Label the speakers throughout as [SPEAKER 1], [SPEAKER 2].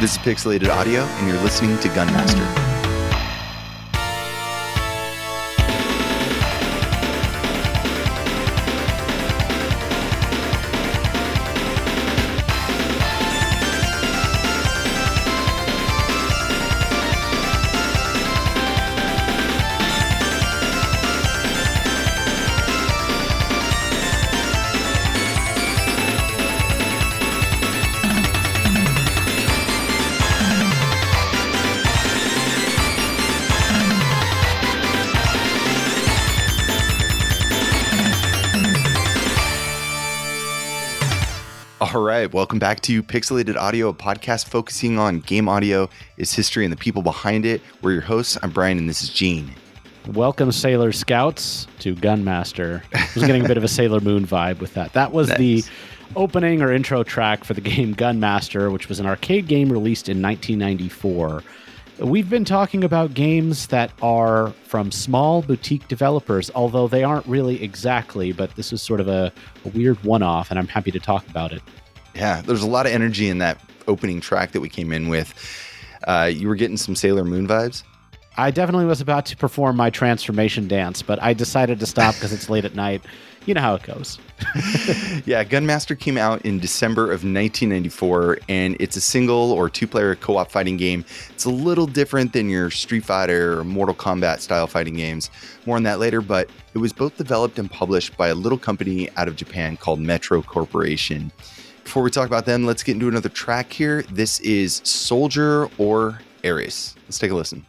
[SPEAKER 1] This is Pixelated Audio, and you're listening to GunMaster. All right, welcome back to Pixelated Audio, a podcast focusing on game audio, its history, and the people behind it. We're your hosts. I'm Brian, and this is Gene.
[SPEAKER 2] Welcome, Sailor Scouts, to GunMaster. I was getting a bit of a Sailor Moon vibe with that. That was the opening or intro track for the game GunMaster, which was an arcade game released in 1994. We've been talking about games that are from small boutique developers, although they aren't really exactly, but this is sort of a weird one-off, and I'm happy to talk about it.
[SPEAKER 1] Yeah, there's a lot of energy in that opening track that we came in with. You were getting some Sailor Moon vibes?
[SPEAKER 2] I definitely was about to perform my transformation dance, but I decided to stop because it's late at night. You know how it goes.
[SPEAKER 1] Yeah, GunMaster came out in December of 1994, and it's a single or two-player co-op fighting game. It's a little different than your Street Fighter or Mortal Kombat style fighting games. More on that later, but it was both developed and published by a little company out of Japan called Metro Corporation. Before we talk about them, let's get into another track here. This is Soldier or Aries. Let's take a listen.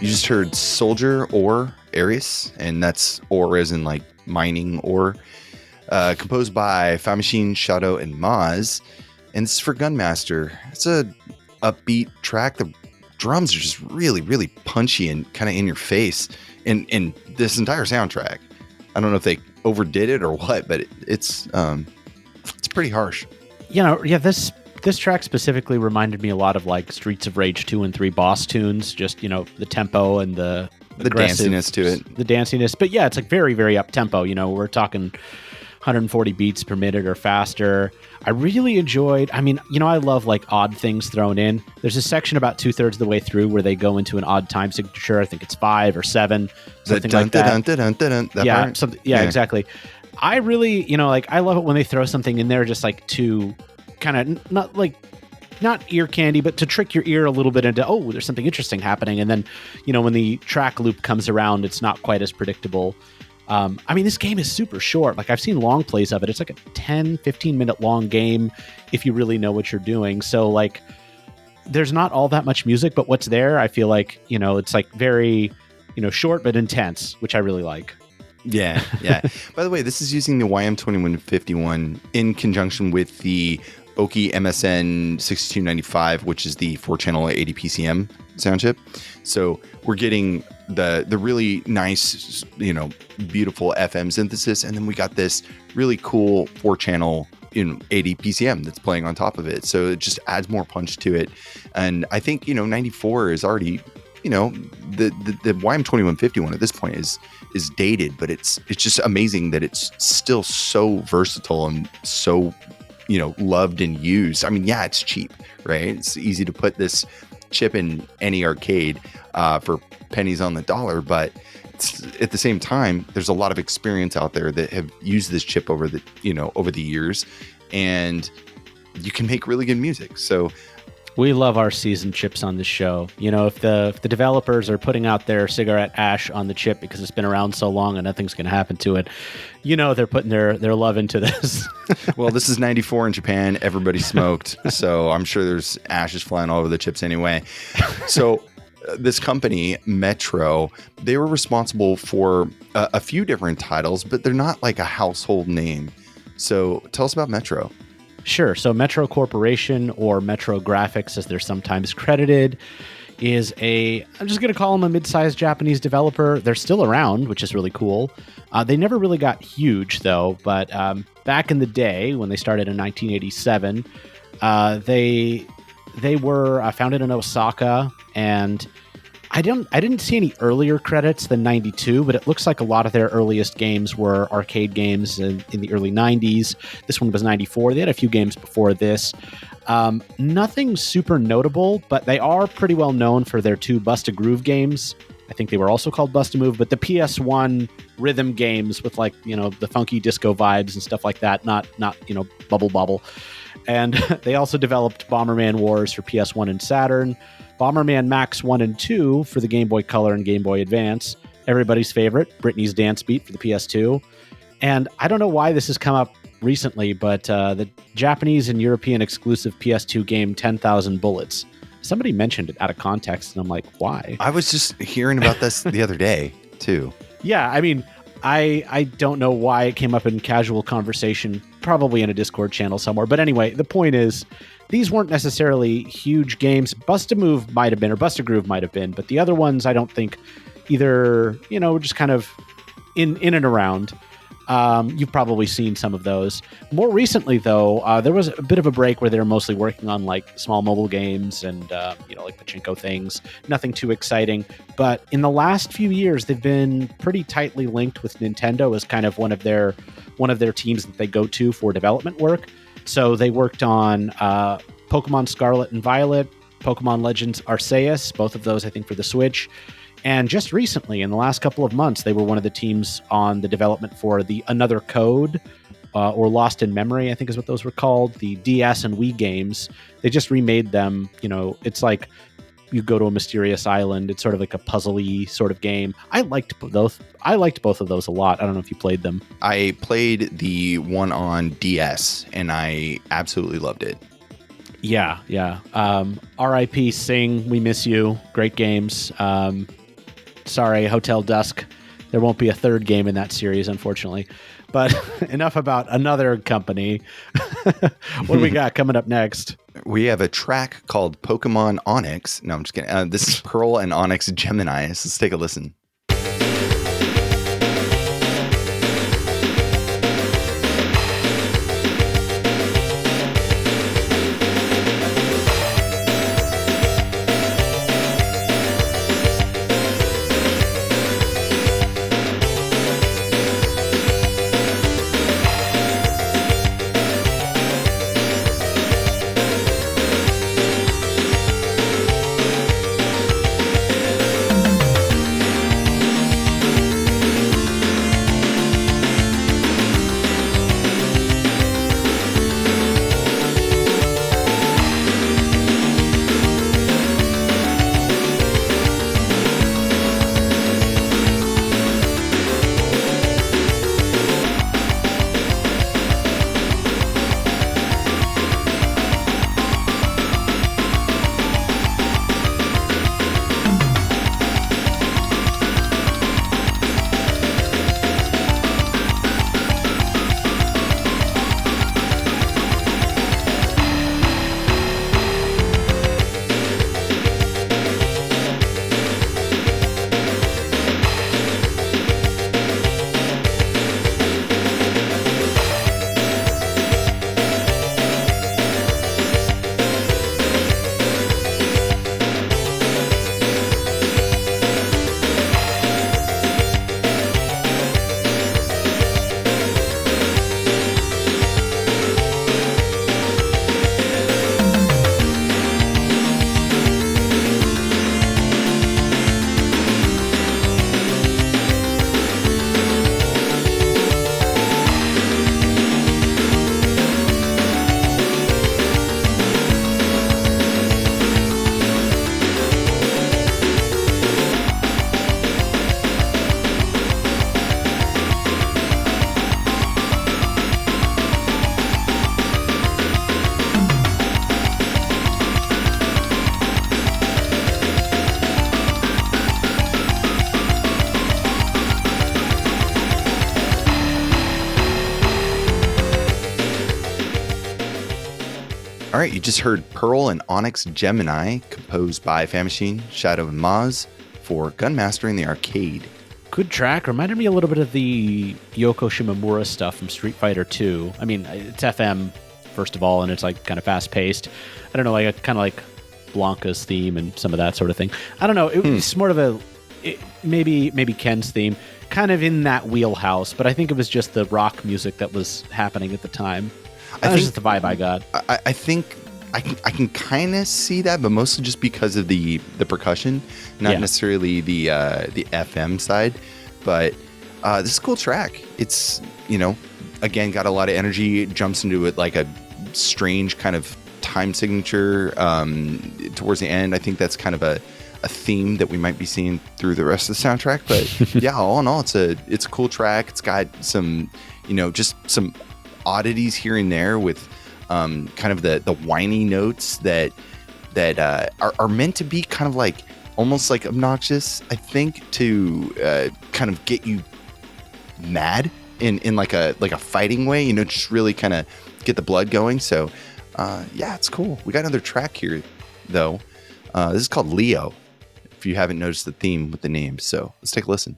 [SPEAKER 1] You just heard Soldier or Aries, and that's ore as in like mining ore, composed by Famishin, Shadow, and Maz. And this is for GunMaster. It's a upbeat track. The drums are just really, really punchy and kind of in your face. And this entire soundtrack, I don't know if they overdid it or what, but it's pretty harsh.
[SPEAKER 2] You know, yeah, this track specifically reminded me a lot of like Streets of Rage 2 and 3 boss tunes, just, you know, the tempo and the
[SPEAKER 1] danciness to it.
[SPEAKER 2] The danciness. But yeah, it's like very, very up tempo. You know, we're talking 140 beats per minute or faster. I really enjoyed, I mean, you know, I love like odd things thrown in. There's a section about 2/3 of the way through where they go into an odd time signature. I think it's 5 or 7, something like that.
[SPEAKER 1] Yeah,
[SPEAKER 2] yeah, exactly. I really, like I love it when they throw something in there just like to kind of not ear candy, but to trick your ear a little bit into, oh, there's something interesting happening. And then, when the track loop comes around, it's not quite as predictable. This game is super short. Like I've seen long plays of it. It's like a 10, 15 minute long game if you really know what you're doing. So like there's not all that much music, but what's there, I feel like, it's like very, short but intense, which I really like.
[SPEAKER 1] Yeah. By the way, this is using the YM2151 in conjunction with the Oki MSN 6295, which is the 4-channel ADPCM sound chip. So we're getting the really nice, beautiful FM synthesis, and then we got this really cool 4-channel ADPCM that's playing on top of it. So it just adds more punch to it. And I think 94 is already, the YM2151 at this point is dated, but it's just amazing that it's still so versatile and so loved and used. It's cheap, right? It's easy to put this chip in any arcade for pennies on the dollar, but at the same time, there's a lot of experience out there that have used this chip over the years, and you can make really good music. So
[SPEAKER 2] we love our seasoned chips on this show. If the developers are putting out their cigarette ash on the chip because it's been around so long and nothing's going to happen to it, they're putting their love into this.
[SPEAKER 1] Well, this is 94 in Japan. Everybody smoked. So I'm sure there's ashes flying all over the chips anyway. So this company, Metro, they were responsible for a few different titles, but they're not like a household name. So tell us about Metro.
[SPEAKER 2] Sure. So Metro Corporation, or Metro Graphics as they're sometimes credited, is I'm just going to call them a mid-sized Japanese developer. They're still around, which is really cool. They never really got huge, though. But back in the day, when they started in 1987, they were founded in Osaka, and I didn't see any earlier credits than 92, but it looks like a lot of their earliest games were arcade games in the early 90s. This one was 94. They had a few games before this. Nothing super notable, but they are pretty well known for their 2 Bust-A-Groove games. I think they were also called Bust-A-Move, but the PS1 rhythm games with the funky disco vibes and stuff like that, not Bubble Bobble. And they also developed Bomberman Wars for PS1 and Saturn, Bomberman Max 1 and 2 for the Game Boy Color and Game Boy Advance, everybody's favorite, Britney's Dance Beat for the PS2. And I don't know why this has come up recently, but the Japanese and European exclusive PS2 game 10,000 Bullets. Somebody mentioned it out of context, and I'm like, why?
[SPEAKER 1] I was just hearing about this the other day, too.
[SPEAKER 2] Yeah, I don't know why it came up in casual conversation, probably in a Discord channel somewhere. But anyway, the point is, these weren't necessarily huge games. Bust-A-Move might have been, or Bust-A-Groove might have been, but the other ones I don't think either, just kind of in and around. You've probably seen some of those. More recently, though, there was a bit of a break where they were mostly working on like small mobile games and like pachinko things. Nothing too exciting. But in the last few years, they've been pretty tightly linked with Nintendo as kind of one of their teams that they go to for development work. So they worked on Pokemon Scarlet and Violet, Pokemon Legends Arceus, both of those I think for the Switch. And just recently, in the last couple of months, they were one of the teams on the development for the Another Code, or Lost in Memory, I think is what those were called, the DS and Wii games. They just remade them. It's like you go to a mysterious island. It's sort of like a puzzly sort of game. I liked both of those a lot. I don't know if you played them.
[SPEAKER 1] I played the one on DS, and I absolutely loved it.
[SPEAKER 2] Yeah. R.I.P. Sing, we miss you. Great games. Sorry, Hotel Dusk. There won't be a third game in that series, unfortunately. But enough about another company. What do we got coming up next?
[SPEAKER 1] We have a track called Pokemon Onyx. No, I'm just kidding. This is Pearl and Onyx Gemini. Let's take a listen. All right, you just heard Pearl and Onyx Gemini, composed by Famishin, Shadow, and Maz for GunMaster in the arcade.
[SPEAKER 2] Good track. Reminded me a little bit of the Yoko Shimomura stuff from Street Fighter 2. I mean, it's FM, first of all, and it's like kind of fast-paced. I don't know, like kind of like Blanca's theme and some of that sort of thing. I don't know. It was more of maybe Ken's theme, kind of in that wheelhouse, but I think it was just the rock music that was happening at the time. That was just the vibe I got.
[SPEAKER 1] I think I can kind of see that, but mostly just because of the percussion, not necessarily the FM side. But this is a cool track. It's, again, got a lot of energy, jumps into it like a strange kind of time signature towards the end. I think that's kind of a theme that we might be seeing through the rest of the soundtrack. But yeah, all in all, it's a cool track. It's got some, just some oddities here and there with kind of the whiny notes that are meant to be kind of like almost like obnoxious, I think, to kind of get you mad in like a fighting way, just really kind of get the blood going. So yeah, it's cool. We got another track here though. This is called Leo, if you haven't noticed the theme with the names. So let's take a listen.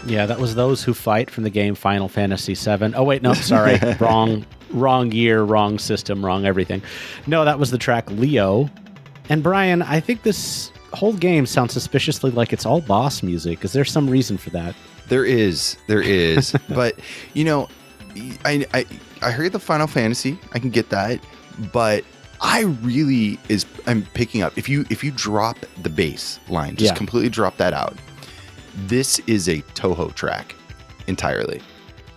[SPEAKER 2] Yeah, that was Those Who Fight from the game Final Fantasy VII. Oh, wait, no, sorry. Wrong year, wrong system, wrong everything. No, that was the track Leo. And Brian, I think this whole game sounds suspiciously like it's all boss music. Is there some reason for that?
[SPEAKER 1] There is. But, I heard the Final Fantasy. I can get that. But I'm picking up. If you drop the bass line, just completely drop that out. This is a Toho track entirely.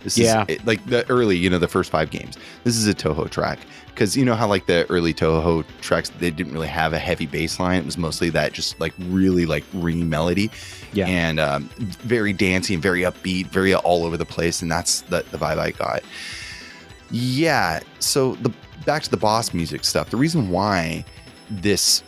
[SPEAKER 1] This is like the early, the first 5 games. This is a Toho track because how like the early Toho tracks, they didn't really have a heavy bass line. It was mostly that just like really like ringy melody, and very dancey and very upbeat, very all over the place. And that's the vibe I got. Yeah. So back to the boss music stuff. The reason why this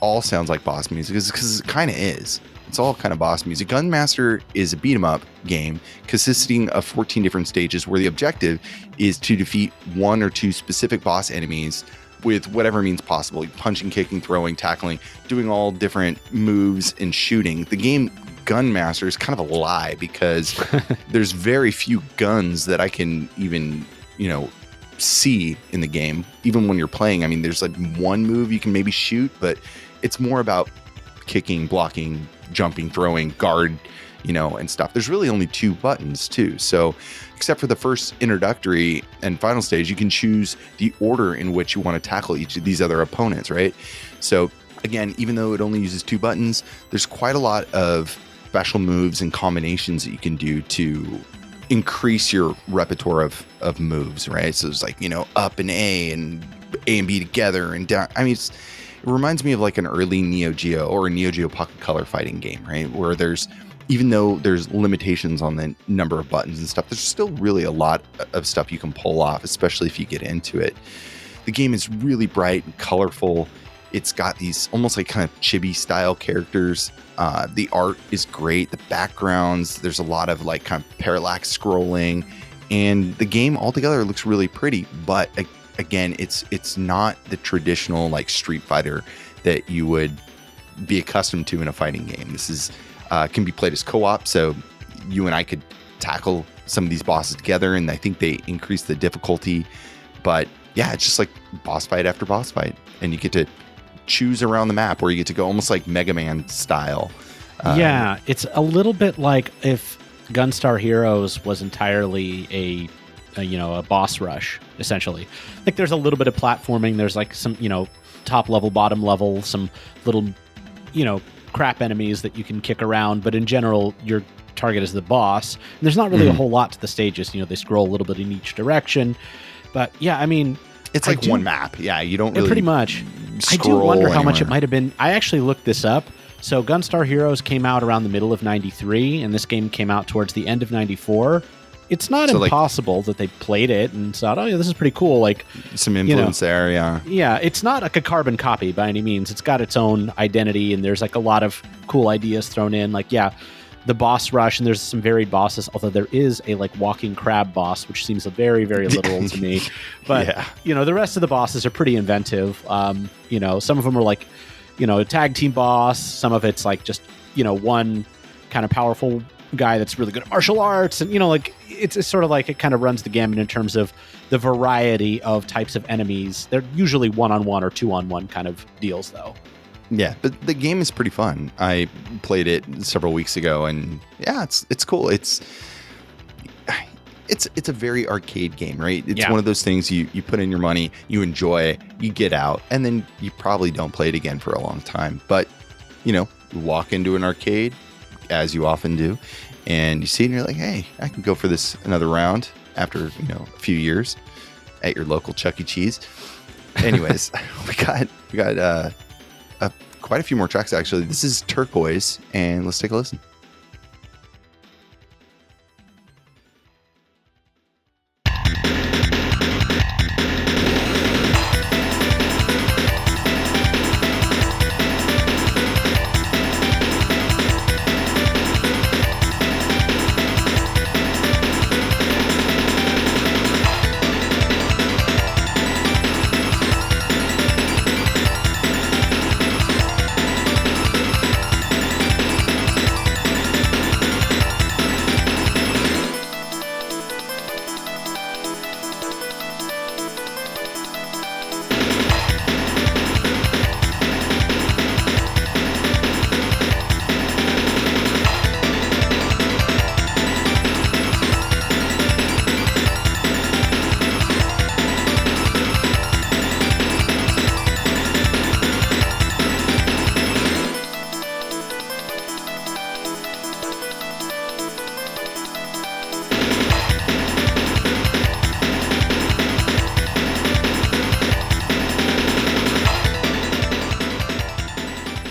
[SPEAKER 1] all sounds like boss music is because it kind of is. It's all kind of boss music. GunMaster is a beat 'em up game consisting of 14 different stages where the objective is to defeat 1 or 2 specific boss enemies with whatever means possible. Punching, kicking, throwing, tackling, doing all different moves and shooting. The game GunMaster is kind of a lie because there's very few guns that I can even, see in the game. Even when you're playing, I mean, there's like one move you can maybe shoot, but it's more about kicking, blocking, jumping, throwing, guard, and stuff. There's really only 2 buttons too. So except for the first introductory and final stage, you can choose the order in which you want to tackle each of these other opponents, right? So again, even though it only uses 2 buttons, there's quite a lot of special moves and combinations that you can do to increase your repertoire of moves, right? So it's like, up and A and B together and down. I mean, it reminds me of like an early Neo Geo or a Neo Geo Pocket Color fighting game, right? Where even though there's limitations on the number of buttons and stuff, there's still really a lot of stuff you can pull off, especially if you get into it. The game is really bright and colorful. It's got these almost like kind of chibi style characters. The art is great. The backgrounds, there's a lot of like kind of parallax scrolling, and the game altogether looks really pretty. But again, it's not the traditional like Street Fighter that you would be accustomed to in a fighting game. This is can be played as co-op, so you and I could tackle some of these bosses together, and I think they increase the difficulty. But yeah, it's just like boss fight after boss fight, and you get to choose around the map where you get to go almost like Mega Man style.
[SPEAKER 2] Yeah, it's a little bit like if Gunstar Heroes was entirely a boss rush, essentially. Like there's a little bit of platforming, there's like some, top level, bottom level, some little, crap enemies that you can kick around, but in general, your target is the boss. And there's not really a whole lot to the stages. They scroll a little bit in each direction. But yeah, I mean,
[SPEAKER 1] it's like one map. Yeah, you don't really
[SPEAKER 2] pretty much. I do wonder how much it might have been. I actually looked this up. So Gunstar Heroes came out around the middle of 93, and this game came out towards the end of 94. It's not impossible that they played it and thought, oh yeah, this is pretty cool. Like
[SPEAKER 1] some influence there, yeah.
[SPEAKER 2] Yeah, it's not like a carbon copy by any means. It's got its own identity, and there's like a lot of cool ideas thrown in. Like, yeah, the boss rush, and there's some varied bosses, although there is a like walking crab boss, which seems very, very literal to me. But the rest of the bosses are pretty inventive. Some of them are like, a tag team boss. Some of it's like just, one kind of powerful guy that's really good at martial arts, and like it's sort of like it kind of runs the gamut in terms of the variety of types of enemies. They're usually 1-on-1 or 2-on-1 kind of deals, though.
[SPEAKER 1] Yeah, but the game is pretty fun. I played it several weeks ago, and yeah, it's cool. It's a very arcade game, right? It's one of those things you put in your money, you enjoy, you get out, and then you probably don't play it again for a long time. But you walk into an arcade, as you often do, and you see it and you're like, hey, I can go for this another round after a few years at your local Chuck E. Cheese. Anyways, we got quite a few more tracks, actually. This is Turquoise, and let's take a listen.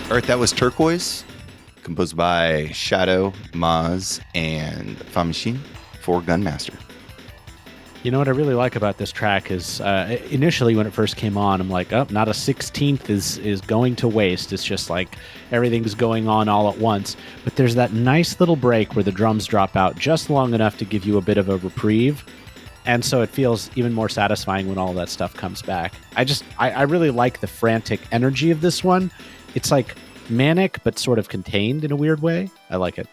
[SPEAKER 1] All right, that was Turquoise, composed by Shadow, Maz, and Famishin for GunMaster.
[SPEAKER 2] You know what I really like about this track is initially when it first came on, I'm like, oh, not a 16th is going to waste. It's just like everything's going on all at once. But there's that nice little break where the drums drop out just long enough to give you a bit of a reprieve. And so it feels even more satisfying when all that stuff comes back. I really like the frantic energy of this one. It's like manic, but sort of contained in a weird way. I like it.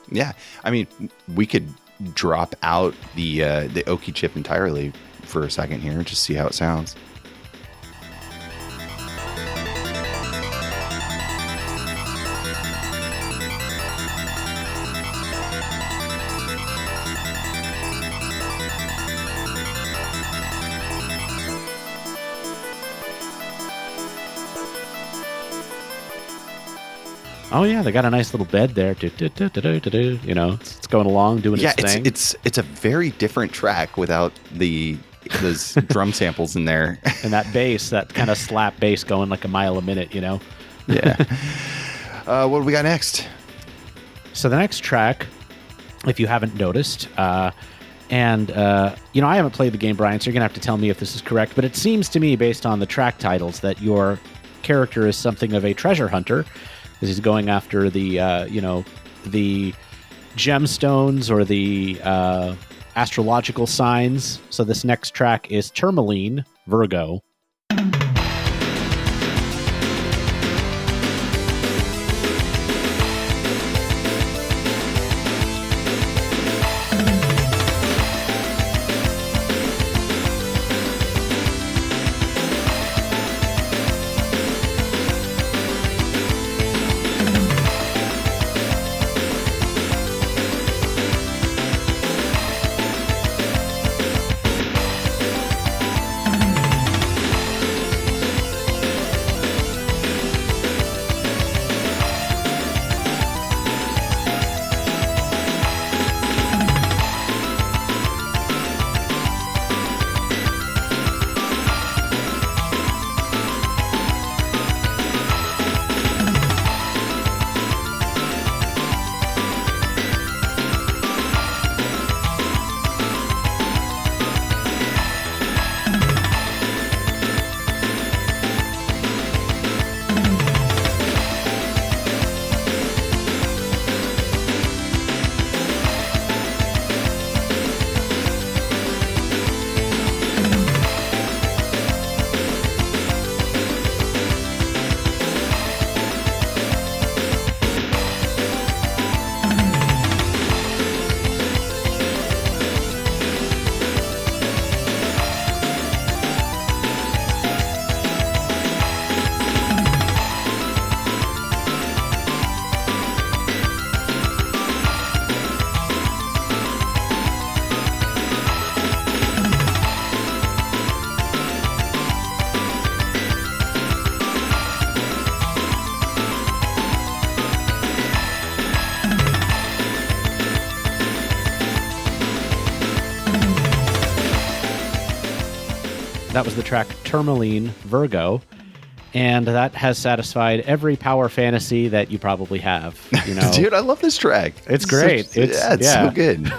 [SPEAKER 1] Yeah. I mean, we could drop out the Oki chip entirely for a second here and just see how it sounds.
[SPEAKER 2] Oh yeah, they got a nice little bed there. You know, it's going along doing its thing.
[SPEAKER 1] It's a very different track without those drum samples in there.
[SPEAKER 2] And that bass, that kind of slap bass going like a mile a minute, you know?
[SPEAKER 1] Yeah. What do we got next?
[SPEAKER 2] So the next track, if you haven't noticed, and you know, I haven't played the game, Brian, so you're going to have to tell me if this is correct, but it seems to me, based on the track titles, that your character is something of a treasure hunter, because he's going after the, you know, the gemstones or the astrological signs. So this next track is Tourmaline, Virgo. That was the track Tourmaline, Virgo, and that has satisfied every power fantasy that you probably have. You know,
[SPEAKER 1] dude, I love this track.
[SPEAKER 2] It's great.
[SPEAKER 1] It's so good.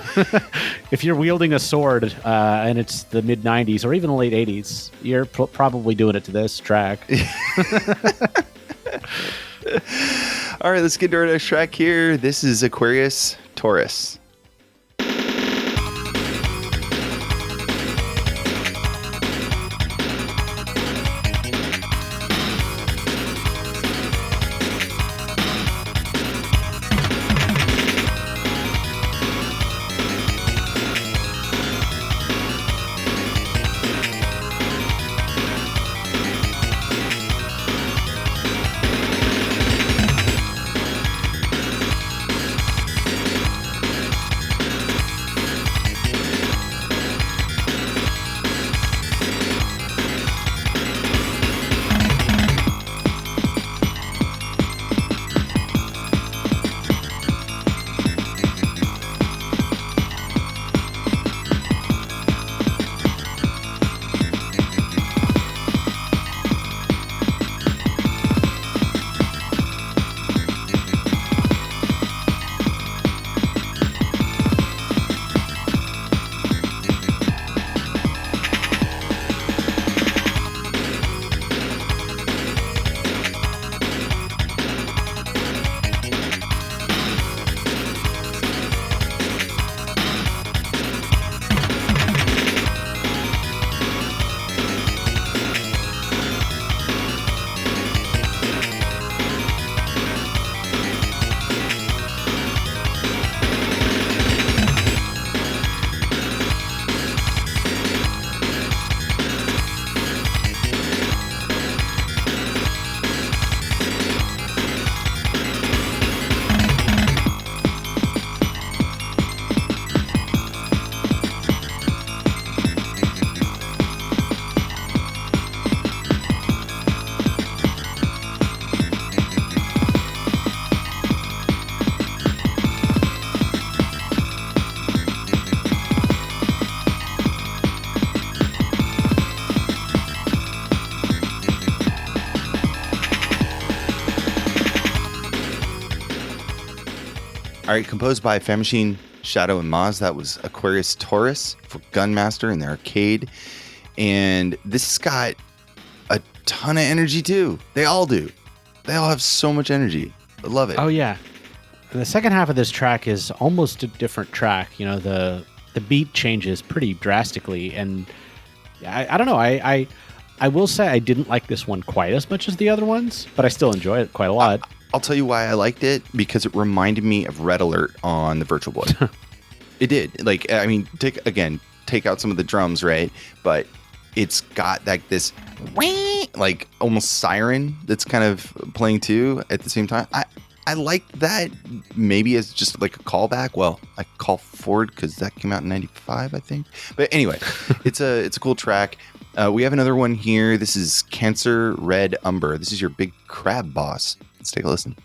[SPEAKER 2] If you're wielding a sword and it's the mid '90s or even the late '80s, you're probably doing it to this track.
[SPEAKER 1] All right, let's get to our next track here. This is Aquarius, Taurus. All right, composed by Famishin, Shadow, and Maz. That was Aquarius Taurus for GunMaster in the arcade. And this has got a ton of energy, too. They all do. They all have so much energy. I love it.
[SPEAKER 2] Oh, yeah. And the second half of this track is almost a different track. You know, the beat changes pretty drastically. And I don't know. I will say I didn't like this one quite as much as the other ones, but I still enjoy it quite a lot.
[SPEAKER 1] I'll tell you why I liked it, because it reminded me of Red Alert on the Virtual Boy. It did. Like, I mean, take out some of the drums, right? But it's got like this like almost siren that's kind of playing too at the same time. I like that, maybe as just like a callback. Well, I call forward because that came out in '95, I think. But anyway, it's a cool track. We have another one here. This is Cancer Red Umber. This is your big crab boss. Let's take a listen.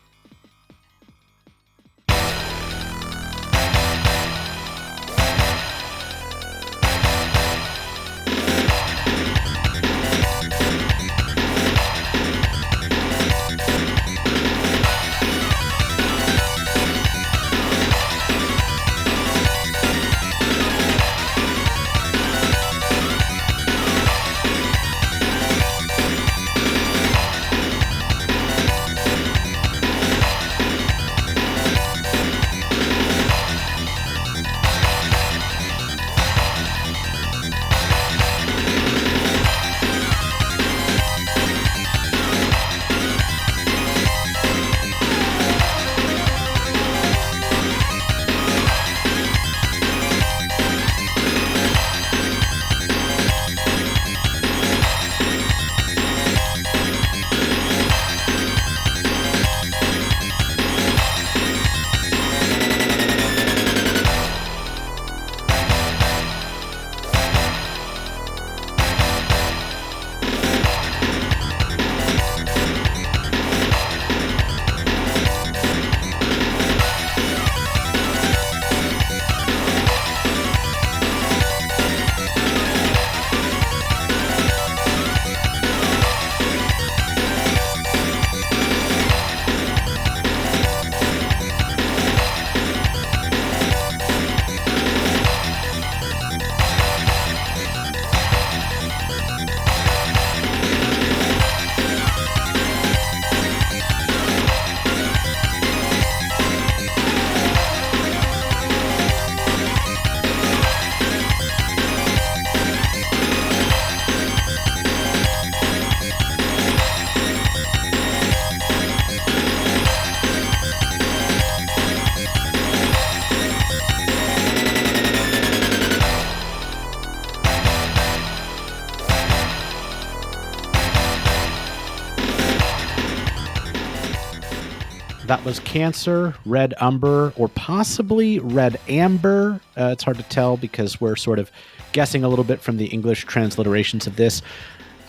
[SPEAKER 2] That was Cancer, Red Umber, or possibly Red Amber. It's hard to tell because we're sort of guessing a little bit from the English transliterations of this.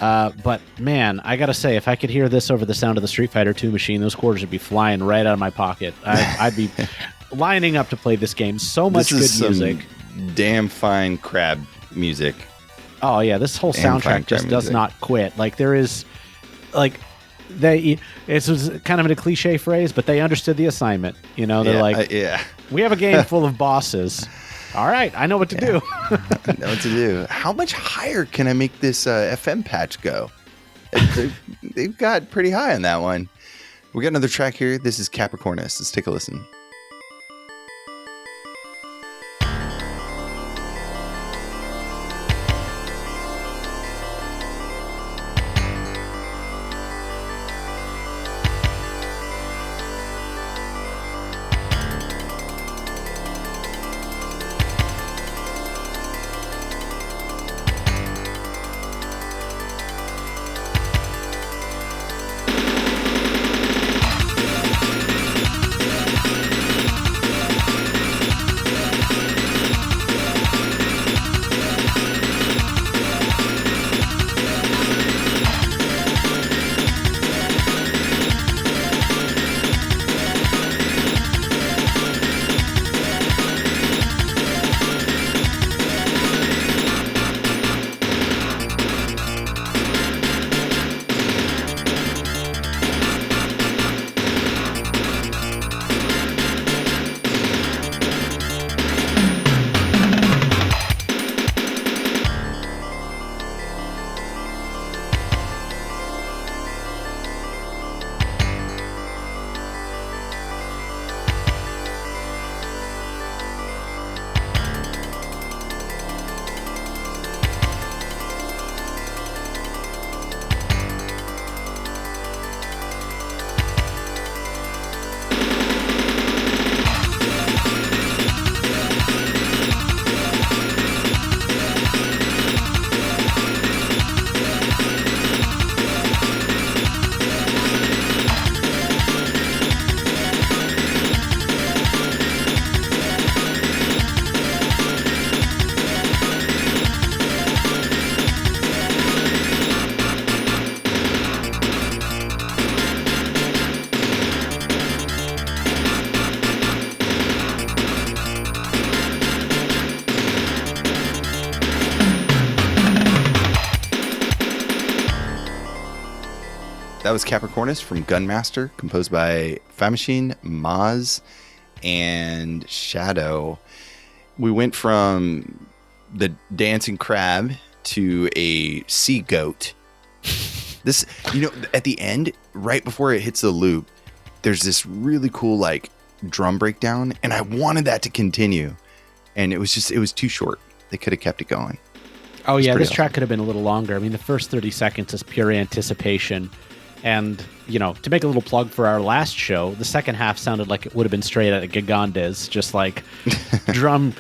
[SPEAKER 2] But man, I gotta say, if I could hear this over the sound of the Street Fighter II machine, those quarters would be flying right out of my pocket. I'd be lining up to play this game. So much good music.
[SPEAKER 1] Damn fine crab music.
[SPEAKER 2] Oh yeah, this whole soundtrack just does not quit. Like there is, like it's kind of a cliche phrase, but they understood the assignment. You know, they're we have a game full of bosses. All right, I know what to do.
[SPEAKER 1] I know what to do. How much higher can I make this FM patch go? They've got pretty high on that one. We got another track here. This is Capricornus. Let's take a listen. That was Capricornus from GunMaster, composed by Famishin, Maz, and Shadow. We went from the dancing crab to a sea goat. This, at the end, right before it hits the loop, there's this really cool like drum breakdown, and I wanted that to continue, and it was too short. They could have kept it going.
[SPEAKER 2] Oh yeah, this track could have been a little longer. I mean, the first 30 seconds is pure anticipation. And, to make a little plug for our last show, the second half sounded like it would have been straight out of Gigandes, just like drum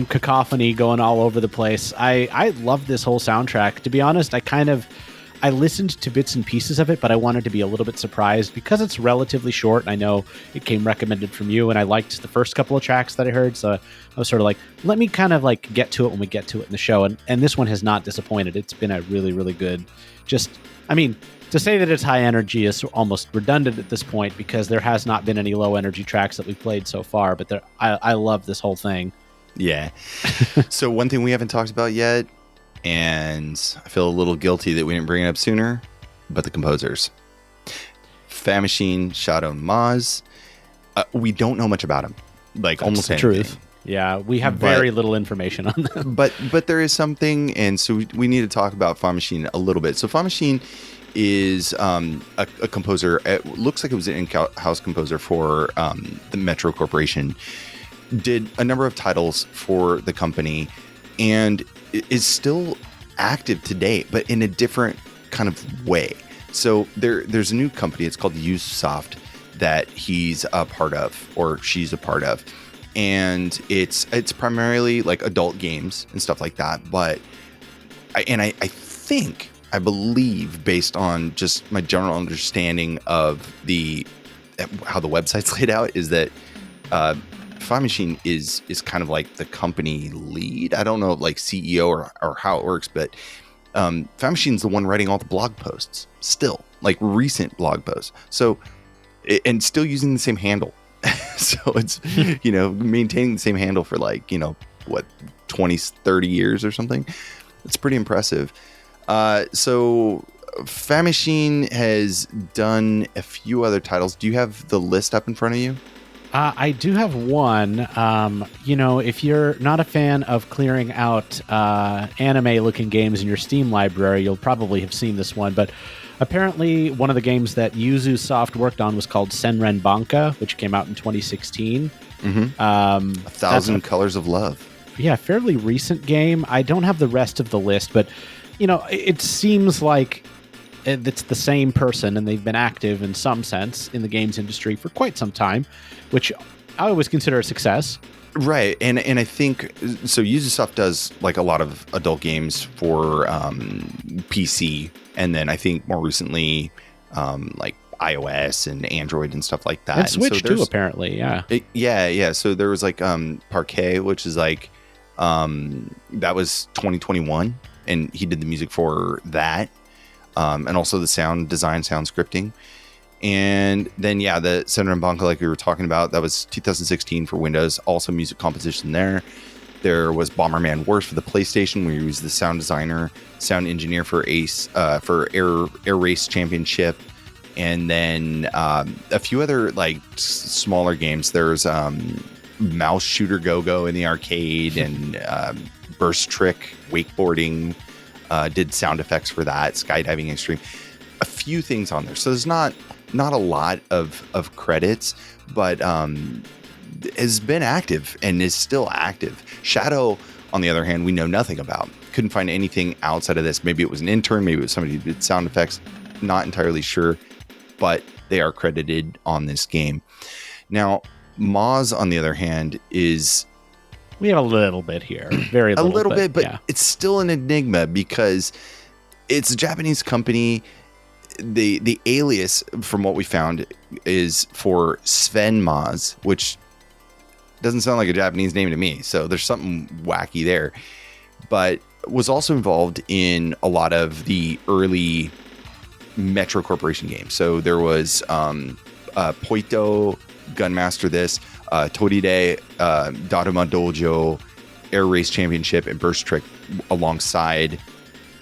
[SPEAKER 2] cacophony going all over the place. I love this whole soundtrack. To be honest, I listened to bits and pieces of it, but I wanted to be a little bit surprised because it's relatively short. I know it came recommended from you, and I liked the first couple of tracks that I heard, so I was sort of like, let me kind of like get to it when we get to it in the show. And this one has not disappointed. It's been a really, really good, to say that it's high energy is almost redundant at this point because there has not been any low energy tracks that we've played so far, but I love this whole thing.
[SPEAKER 1] Yeah. So one thing we haven't talked about yet, and I feel a little guilty that we didn't bring it up sooner, but the composers. Famishin, Shadow, and Maz. We don't know much about them. Like
[SPEAKER 2] That's
[SPEAKER 1] almost
[SPEAKER 2] the
[SPEAKER 1] anything.
[SPEAKER 2] Truth. Yeah, we have very little information on them.
[SPEAKER 1] But there is something, and so we need to talk about Famishin a little bit. So Famishin is a composer. It looks like it was an in-house composer for the Metro Corporation. Did a number of titles for the company, and is still active today, but in a different kind of way. So there's a new company. It's called Ubisoft that he's a part of, or she's a part of, and it's primarily like adult games and stuff like that. But I believe, based on just my general understanding of how the website's laid out, is that Famishin is kind of like the company lead. I don't know, like CEO or how it works, but Famishin's the one writing all the blog posts, still, like recent blog posts. So, and still using the same handle. So it's, maintaining the same handle for 20, 30 years or something. It's pretty impressive. So Famishin has done a few other titles. Do you have the list up in front of you?
[SPEAKER 2] I do have one. If you're not a fan of clearing out anime-looking games in your Steam library, you'll probably have seen this one. But apparently, one of the games that Ubisoft worked on was called Senran Banka, which came out in 2016.
[SPEAKER 1] Mm-hmm. 1,000 Colors of Love.
[SPEAKER 2] Yeah, fairly recent game. I don't have the rest of the list, but it seems like it's the same person, and they've been active in some sense in the games industry for quite some time, which I always consider a success.
[SPEAKER 1] Right, and I think so. Ubisoft does like a lot of adult games for PC, and then I think more recently, like iOS and Android and stuff like that.
[SPEAKER 2] And Switch too, apparently. Yeah.
[SPEAKER 1] Yeah. So there was like Parquet, which is like that was 2021, and he did the music for that, and also the sound design, sound scripting. And then, the Senran Banka, like we were talking about, that was 2016 for Windows. Also music composition there. There was Bomberman Wars for the PlayStation, where he was the sound designer, sound engineer for for Air Race Championship. And then a few other like smaller games. There's Mouse Shooter Go-Go in the arcade, and Burst Trick Wakeboarding. Did sound effects for that. Skydiving Extreme. A few things on there. So there's not a lot of credits, but has been active and is still active. Shadow, on the other hand, we know nothing about. Couldn't find anything outside of this. Maybe it was an intern, maybe it was somebody who did sound effects. Not entirely sure, but they are credited on this game. Now, Maz, on the other hand, is...
[SPEAKER 2] We have a little bit here. Very little.
[SPEAKER 1] A little bit, but
[SPEAKER 2] yeah.
[SPEAKER 1] It's still an enigma because it's a Japanese company. The alias, from what we found, is for Sven Maz, which doesn't sound like a Japanese name to me. So there's something wacky there. But was also involved in a lot of the early Metro Corporation games. So there was Poito, Gunmaster this, Toride, Daruma Dojo, Air Race Championship, and Burst Trick alongside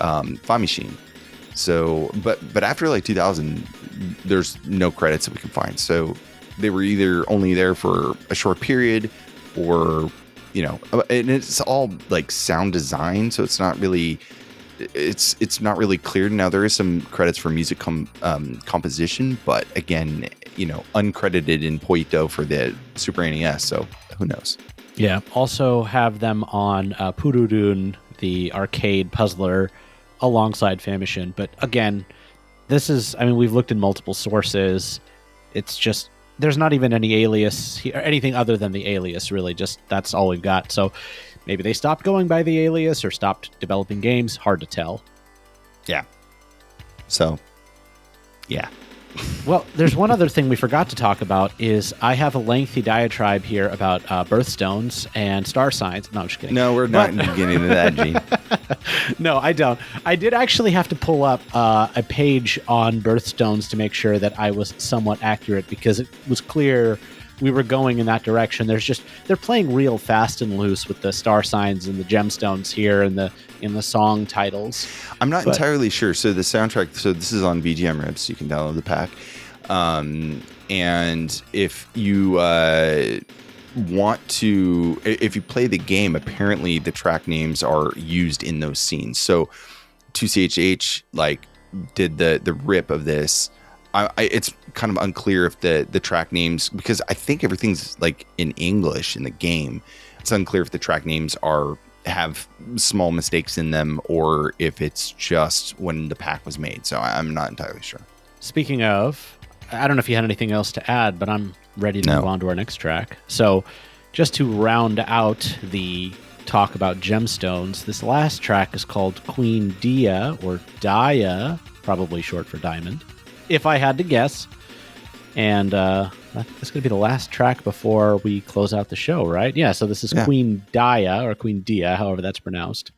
[SPEAKER 1] Famishin. So, but after like 2000, there's no credits that we can find. So they were either only there for a short period, or and it's all like sound design, so it's not really clear. Now there is some credits for music composition, but again, uncredited in Poito for the Super NES, so who knows.
[SPEAKER 2] Yeah, also have them on Pururun, the arcade puzzler, alongside Famishin. But again, we've looked in multiple sources. It's just, there's not even any alias or anything other than the alias, really. Just that's all we've got. So maybe they stopped going by the alias or stopped developing games. Hard to tell.
[SPEAKER 1] Yeah. So, yeah.
[SPEAKER 2] Well, there's one other thing we forgot to talk about is I have a lengthy diatribe here about birthstones and star signs. No, I'm just kidding.
[SPEAKER 1] No, we're not getting into that, Gene.
[SPEAKER 2] No, I don't. I did actually have to pull up a page on birthstones to make sure that I was somewhat accurate, because it was clear we were going in that direction. They're playing real fast and loose with the star signs and the gemstones here in the song titles.
[SPEAKER 1] I'm not entirely sure. So the soundtrack, this is on VGM Ribs. You can download the pack. And if you if you play the game, apparently the track names are used in those scenes. So 2CHH did the rip of this. It's kind of unclear if the track names, because I think everything's like in English in the game. It's unclear if the track names have small mistakes in them, or if it's just when the pack was made. So I'm not entirely sure.
[SPEAKER 2] Speaking of, I don't know if you had anything else to add, but I'm ready to move on to our next track. So just to round out the talk about gemstones, this last track is called Queen Dia, or Dia, probably short for diamond, if I had to guess. And that's going to be the last track before we close out the show, right? Yeah, so this is Queen Dia, or Queen Dia, however that's pronounced.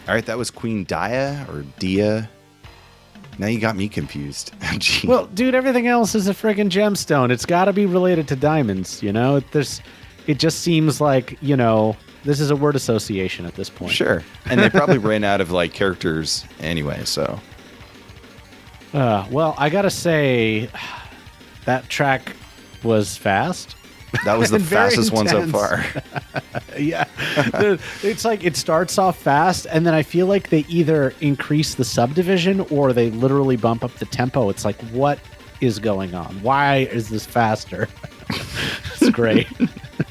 [SPEAKER 1] All right, that was Queen Dia, or Dia. Now you got me confused.
[SPEAKER 2] Well, dude, everything else is a friggin' gemstone. It's got to be related to diamonds, It just seems like, this is a word association at this point.
[SPEAKER 1] Sure. And they probably ran out of characters anyway, so.
[SPEAKER 2] Well, I got to say, that track was fast.
[SPEAKER 1] That was the fastest one so far.
[SPEAKER 2] Yeah. It's like it starts off fast, and then I feel like they either increase the subdivision or they literally bump up the tempo. It's like, what is going on? Why is this faster? It's great.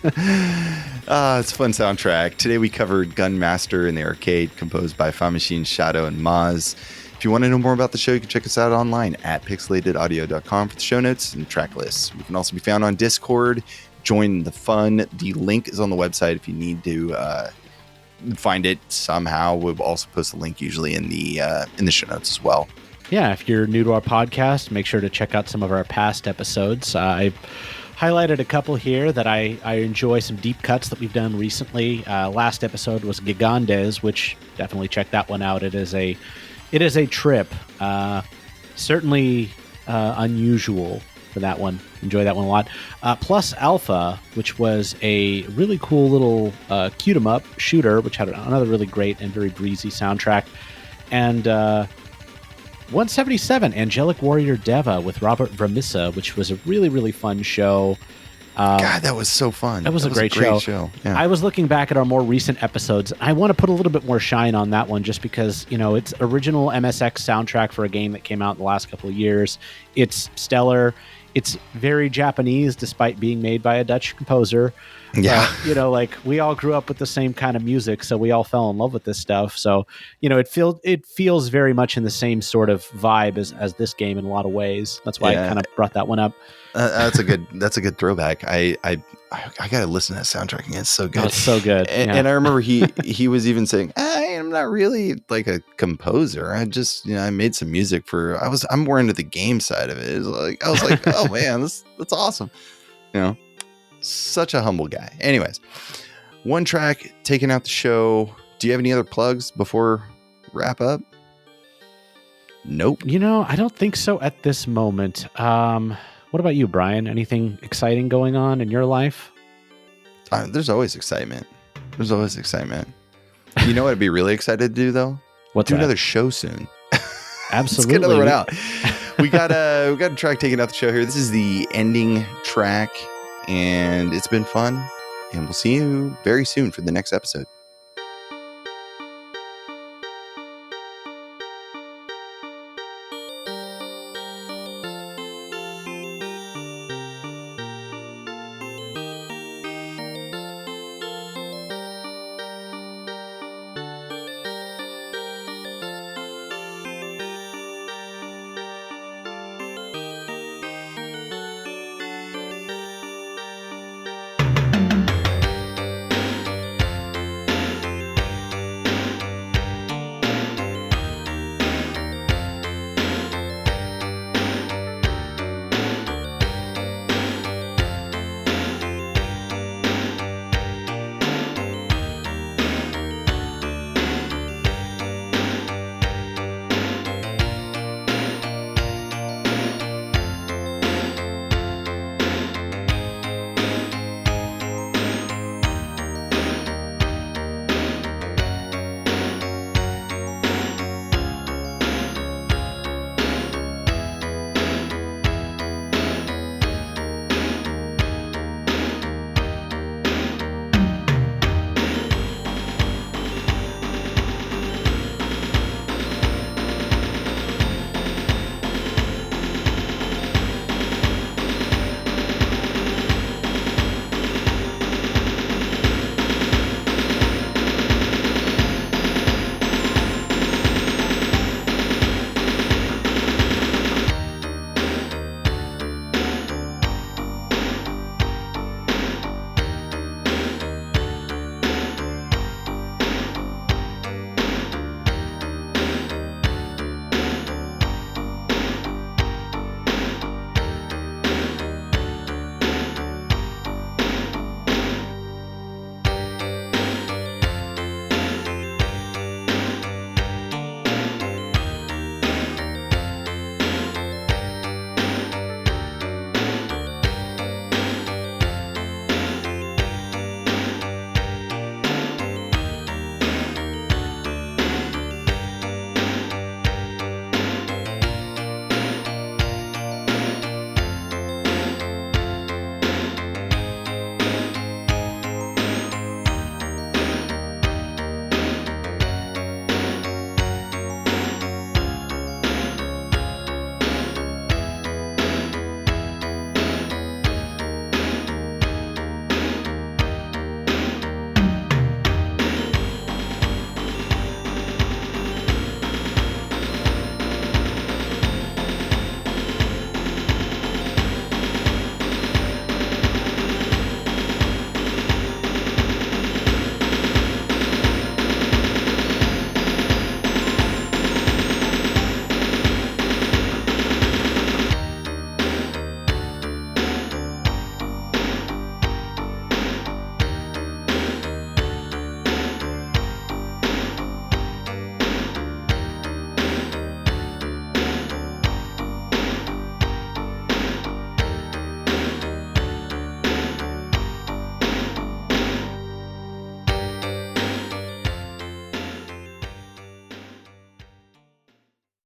[SPEAKER 1] It's a fun soundtrack. Today we covered GunMaster in the arcade, composed by Famishin, Shadow, and Maz. If you want to know more about the show, you can check us out online at pixelatedaudio.com for the show notes and track lists. We can also be found on Discord. Join the fun. The link is on the website if you need to find it somehow. We'll also post a link usually in the show notes as well.
[SPEAKER 2] Yeah, if you're new to our podcast, make sure to check out some of our past episodes. I've highlighted a couple here that I enjoy, some deep cuts that we've done recently. Last episode was Gigandes, which definitely check that one out. It is a trip, certainly unusual for that one. Enjoy that one a lot. Plus Alpha, which was a really cool little cute 'em up shooter, which had another really great and very breezy soundtrack. And 177, Angelic Warrior Deva with Robert Vermissa, which was a really, really fun show.
[SPEAKER 1] God, that was so fun.
[SPEAKER 2] That was a great show. Yeah. I was looking back at our more recent episodes. I want to put a little bit more shine on that one just because, it's original MSX soundtrack for a game that came out in the last couple of years. It's stellar. It's very Japanese despite being made by a Dutch composer.
[SPEAKER 1] Yeah.
[SPEAKER 2] We all grew up with the same kind of music, so we all fell in love with this stuff. So, it feels very much in the same sort of vibe as this game in a lot of ways. That's why I kind of brought that one up.
[SPEAKER 1] That's a good throwback. I gotta listen to that soundtrack again. It's so good.
[SPEAKER 2] It's so good.
[SPEAKER 1] And I remember he was even saying, I'm not really like a composer. I just I made some music I'm more into the game side of it. I was like, oh man, that's awesome. Such a humble guy. Anyways, one track taking out the show. Do you have any other plugs before wrap up? Nope.
[SPEAKER 2] I don't think so at this moment. What about you, Brian? Anything exciting going on in your life?
[SPEAKER 1] There's always excitement. You know what I'd be really excited to do, though?
[SPEAKER 2] What's
[SPEAKER 1] do
[SPEAKER 2] that?
[SPEAKER 1] Another show soon.
[SPEAKER 2] Absolutely.
[SPEAKER 1] Let's get another one out. we got a track taking out the show here. This is the ending track, and it's been fun. And we'll see you very soon for the next episode.